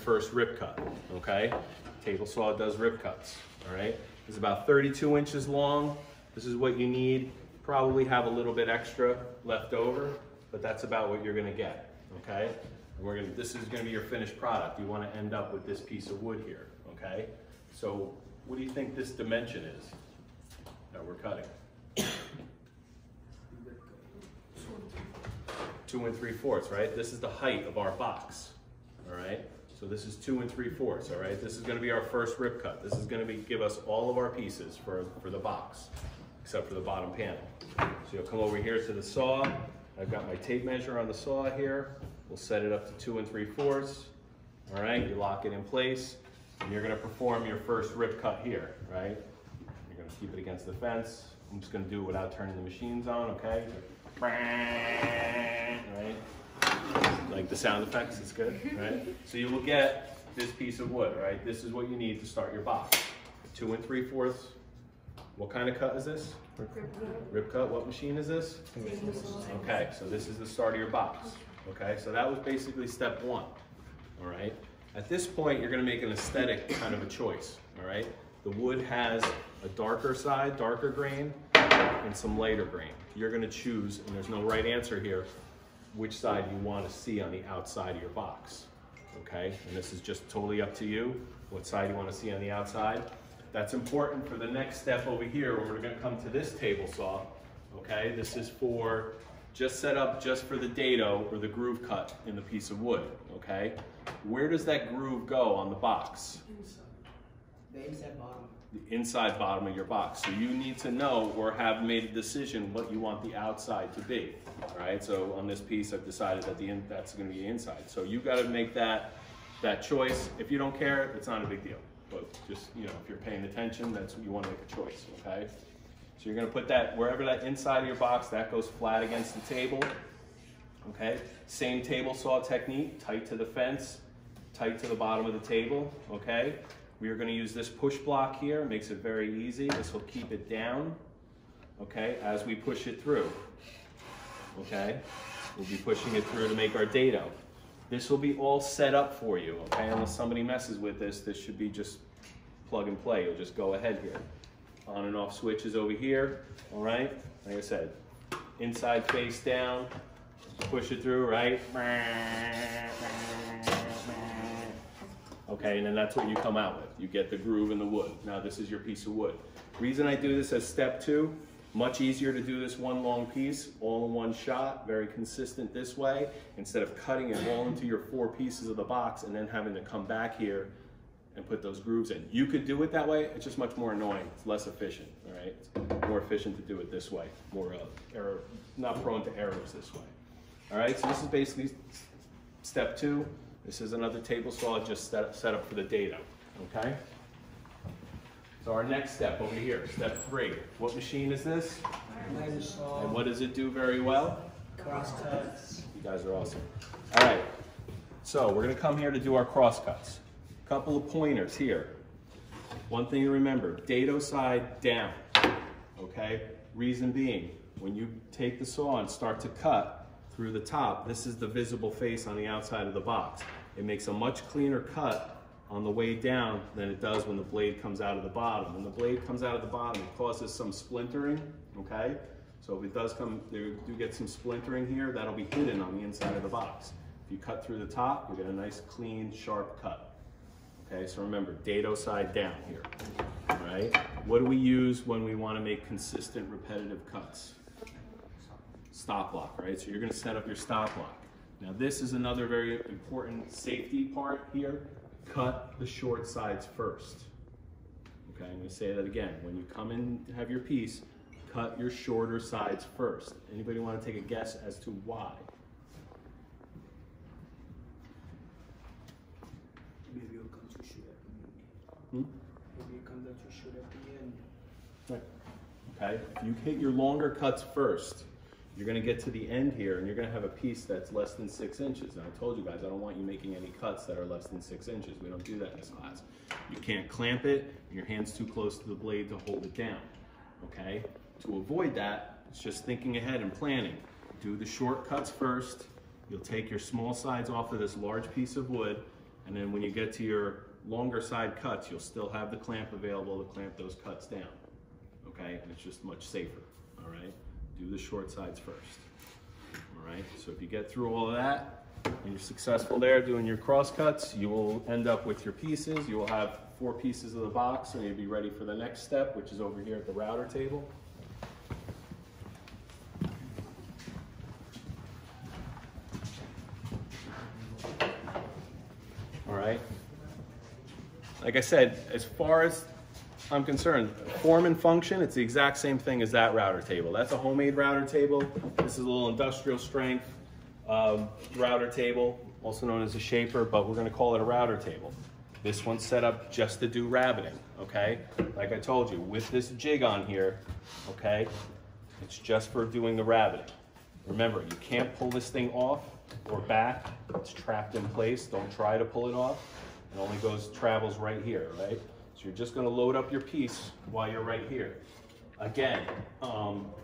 first rip cut, okay? Table saw does rip cuts, all right? It's about 32 inches long. This is what you need. Probably have a little bit extra left over, but that's about what you're gonna get, okay? And this is gonna be your finished product. You wanna end up with this piece of wood here, okay? So what do you think this dimension is that we're cutting? 2 3/4, right? This is the height of our box, all right? So this is 2 3/4, all right? This is gonna be our first rip cut. This is gonna give us all of our pieces for the box, except for the bottom panel. So you'll come over here to the saw. I've got my tape measure on the saw here. We'll set it up to 2 3/4, all right? You lock it in place, and you're gonna perform your first rip cut here, right? You're gonna keep it against the fence. I'm just gonna do it without turning the machines on, okay? Right? Like the sound effects, it's good, right? So you will get this piece of wood, right? This is what you need to start your box. 2 3/4. What kind of cut is this? Rip cut. What machine is this? Okay, so this is the start of your box. Okay, so that was basically step 1. All right. At this point, you're going to make an aesthetic kind of a choice. All right. The wood has a darker side, darker grain, and some lighter grain. You're going to choose, and there's no right answer here, which side you want to see on the outside of your box. Okay, and this is just totally up to you, what side you want to see on the outside. That's important for the next step over here, where we're going to come to this table saw. Okay, this is for just set up just for the dado or the groove cut in the piece of wood. Okay, where does that groove go on the box? The inside bottom. The inside bottom of your box. So you need to know or have made a decision what you want the outside to be. All right, so on this piece I've decided that that's going to be the inside. So you got to make that choice. If you don't care, it's not a big deal. But just, you know, if you're paying attention, that's what you want to make a choice, okay? So you're going to put that wherever that inside of your box, that goes flat against the table, okay? Same table saw technique, tight to the fence, tight to the bottom of the table, okay? We are going to use this push block here, makes it very easy. This will keep it down, okay, as we push it through, okay? We'll be pushing it through to make our dado. This will be all set up for you, okay? Unless somebody messes with this, this should be just plug and play. You'll just go ahead here. On and off switches over here, all right? Like I said, inside face down, push it through, right? Okay, and then that's what you come out with. You get the groove in the wood. Now this is your piece of wood. Reason I do this as step 2, much easier to do this one long piece, all in one shot, very consistent this way, instead of cutting it all into your 4 pieces of the box and then having to come back here and put those grooves in. You could do it that way, it's just much more annoying. It's less efficient, all right? It's more efficient to do it this way, more error, not prone to errors this way. All right, so this is basically step 2. This is another table saw just set up for the dado, okay? So our next step over here, step 3. What machine is this? And what does it do very well? Cross cuts. You guys are awesome. All right, so we're gonna come here to do our cross cuts. Couple of pointers here. One thing to remember, dado side down, okay? Reason being, when you take the saw and start to cut through the top, this is the visible face on the outside of the box. It makes a much cleaner cut on the way down than it does when the blade comes out of the bottom. When the blade comes out of the bottom, it causes some splintering, okay? So if it does come, there do get some splintering here, that'll be hidden on the inside of the box. If you cut through the top, you get a nice, clean, sharp cut. Okay, so remember, dado side down here, all right? What do we use when we want to make consistent, repetitive cuts? Stop lock, right? So you're going to set up your stop lock. Now this is another very important safety part here. Cut the short sides first. Okay, I'm going to say that again. When you come in to have your piece, cut your shorter sides first. Anybody want to take a guess as to why? Maybe it'll come too short at the end. Maybe it comes out too short at the end. Right. Okay, if you hit your longer cuts first, you're going to get to the end here and you're going to have a piece that's less than 6 inches. And I told you guys, I don't want you making any cuts that are less than 6 inches. We don't do that in this class. You can't clamp it, and your hand's too close to the blade to hold it down, okay? To avoid that, it's just thinking ahead and planning. Do the short cuts first. You'll take your small sides off of this large piece of wood, and And then when you get to your longer side cuts, you'll still have the clamp available to clamp those cuts down. Okay, and it's just much safer. All right, do the short sides first. All right, so if you get through all of that and you're successful there doing your cross cuts, you will end up with your pieces. You will have 4 pieces of the box, and you'll be ready for the next step, which is over here at the router table. All right. Like I said, as far as I'm concerned, form and function, it's the exact same thing as that router table. That's a homemade router table. This is a little industrial strength router table, also known as a shaper, but we're gonna call it a router table. This one's set up just to do rabbiting, okay? Like I told you, with this jig on here, okay, it's just for doing the rabbiting. Remember, you can't pull this thing off or back. It's trapped in place. Don't try to pull it off. It only travels right here, right? So you're just gonna load up your piece while you're right here. Again,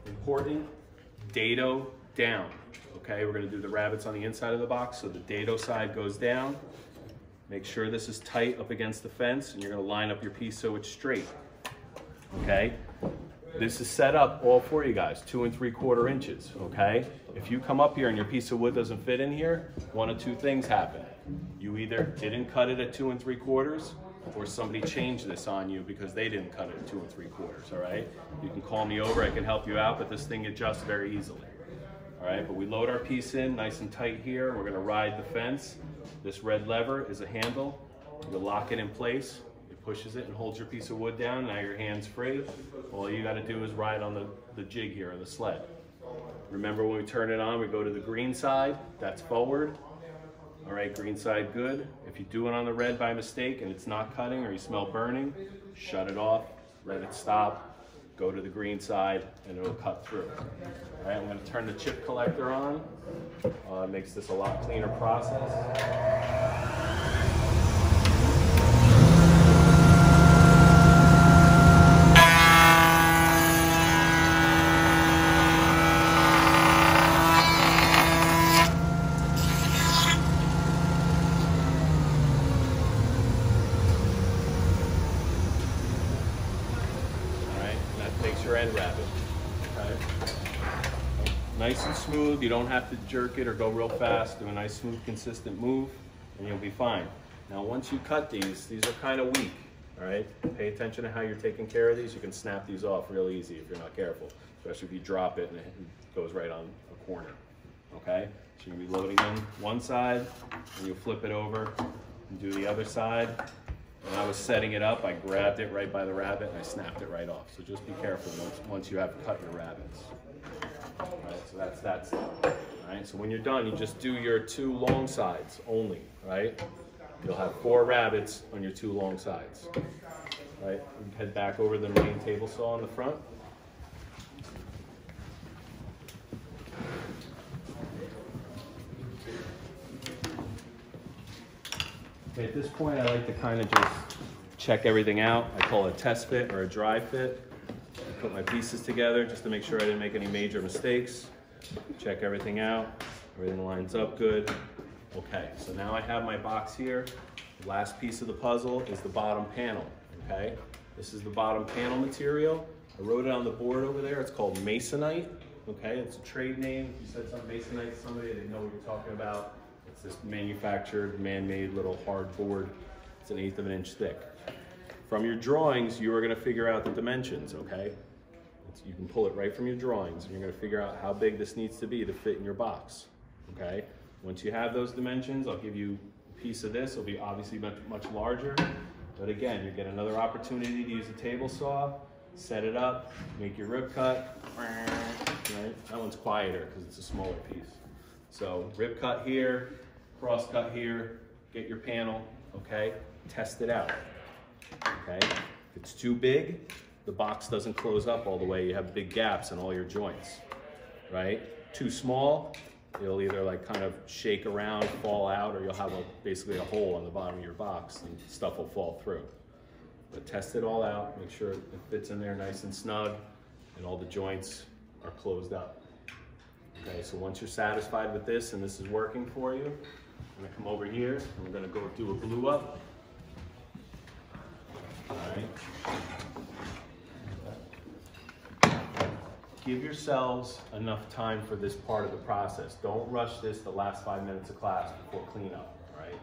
important, dado down, okay? We're gonna do the rabbets on the inside of the box, so the dado side goes down. Make sure this is tight up against the fence, and you're gonna line up your piece so it's straight, okay? This is set up all for you guys, 2 3/4 inches, okay? If you come up here and your piece of wood doesn't fit in here, one of 2 things happen. You either didn't cut it at 2 3/4, or somebody changed this on you because they didn't cut it at 2 3/4, all right? You can call me over, I can help you out, but this thing adjusts very easily, all right? But we load our piece in nice and tight here. We're gonna ride the fence. This red lever is a handle. You lock it in place. It pushes it and holds your piece of wood down. Now your hand's free. All you gotta do is ride on the jig here, or the sled. Remember, when we turn it on, we go to the green side. That's forward. All right, green side good. If you do it on the red by mistake and it's not cutting, or you smell burning, shut it off, let it stop, go to the green side, and it'll cut through. All right, I'm gonna turn the chip collector on. It makes this a lot cleaner process. End rabbit, okay? Nice and smooth. You don't have to jerk it or go real fast. Do a nice, smooth, consistent move, and you'll be fine. Now, once you cut these are kind of weak, all right? Pay attention to how you're taking care of these. You can snap these off real easy if you're not careful, especially if you drop it and it goes right on a corner, okay? So you're gonna be loading in one side, and you'll flip it over and do the other side. When I was setting it up, I grabbed it right by the rabbit and I snapped it right off. So just be careful once you have cut your rabbits. All right, so that's that step. All right, so when you're done, you just do your 2 long sides only, right? You'll have 4 rabbits on your 2 long sides. All right, head back over the main table saw in the front. Okay, at this point, I like to kind of just check everything out. I call it a test fit or a dry fit. I put my pieces together just to make sure I didn't make any major mistakes. Check everything out. Everything lines up good. Okay, so now I have my box here. The last piece of the puzzle is the bottom panel, okay? This is the bottom panel material. I wrote it on the board over there. It's called Masonite, okay? It's a trade name. If you said some Masonite to somebody, they know what you're talking about. It's this manufactured, man-made little hard board. It's 1/8 of an inch thick. From your drawings, you are gonna figure out the dimensions, okay? You can pull it right from your drawings, and you're gonna figure out how big this needs to be to fit in your box, okay? Once you have those dimensions, I'll give you a piece of this. It'll be obviously much larger, but again, you get another opportunity to use a table saw, set it up, make your rib cut, right? That one's quieter because it's a smaller piece. So rib cut here, cross cut here, get your panel, okay? Test it out, okay? If it's too big, the box doesn't close up all the way. You have big gaps in all your joints, right? Too small, it'll either like kind of shake around, fall out, or you'll have basically a hole on the bottom of your box and stuff will fall through. But test it all out, make sure it fits in there nice and snug and all the joints are closed up. Okay, so once you're satisfied with this and this is working for you, I'm gonna come over here and we're gonna go do a glue up. All right. Give yourselves enough time for this part of the process. Don't rush this the last 5 minutes of class before cleanup, all right?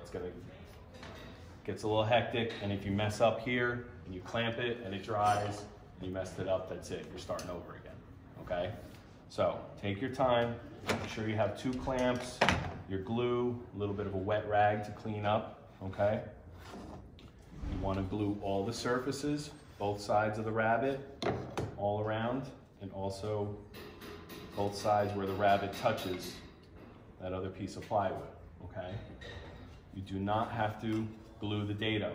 Gets a little hectic, and if you mess up here and you clamp it and it dries and you messed it up, that's it. You're starting over again, okay? So take your time. Make sure you have 2 clamps, your glue, a little bit of a wet rag to clean up, okay? You want to glue all the surfaces, both sides of the rabbit, all around, and also both sides where the rabbit touches that other piece of plywood, okay? You do not have to glue the dado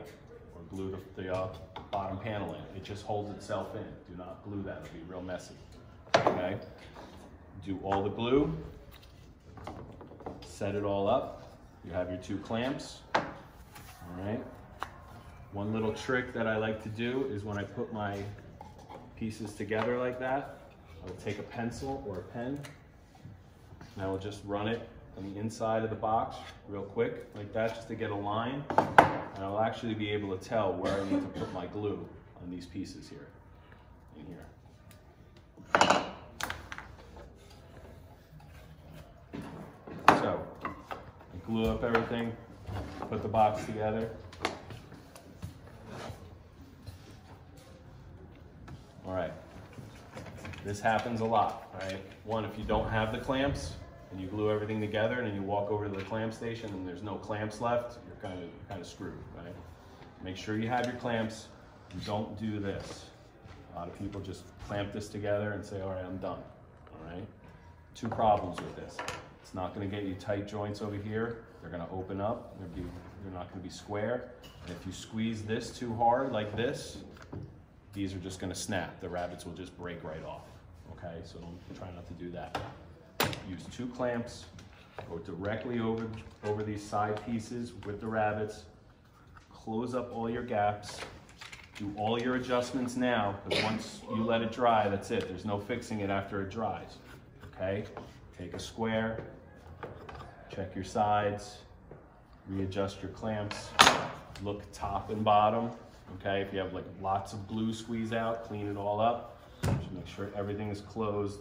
or glue the bottom panel in. It just holds itself in. Do not glue that, it'll be real messy, okay? Do all the glue, set it all up. You have your 2 clamps, all right? One little trick that I like to do is when I put my pieces together like that, I'll take a pencil or a pen and I will just run it on the inside of the box real quick like that, just to get a line, and I'll actually be able to tell where I need to put my glue on these pieces here, in here. So, I glue up everything, put the box together. All right, this happens a lot, right? One, if you don't have the clamps and you glue everything together and then you walk over to the clamp station and there's no clamps left, you're kind of screwed, right? Make sure you have your clamps and don't do this. A lot of people just clamp this together and say, all right, I'm done, all right? 2 problems with this. It's not gonna get you tight joints over here. They're gonna open up, they're not gonna be square. And if you squeeze this too hard like this, these are just gonna snap. The rabbits will just break right off, okay? So try not to do that. Use 2 clamps, go directly over these side pieces with the rabbits, close up all your gaps, do all your adjustments now, because once you let it dry, that's it. There's no fixing it after it dries, okay? Take a square, check your sides, readjust your clamps, look top and bottom. Okay, if you have like lots of glue squeeze out, clean it all up. Just make sure everything is closed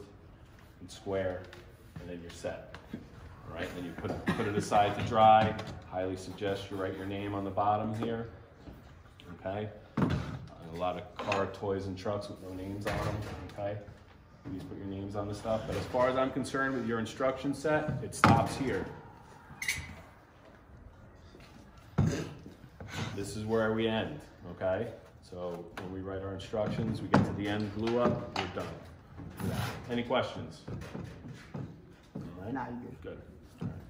and square, and then you're set. All right, then you put it aside to dry. Highly suggest you write your name on the bottom here. Okay, a lot of car, toys, and trucks with no names on them. Okay, please put your names on the stuff. But as far as I'm concerned with your instruction set, it stops here. This is where we end, okay? So when we write our instructions, we get to the end, glue up, we're done. Any questions? All right? Not you. Good. All right.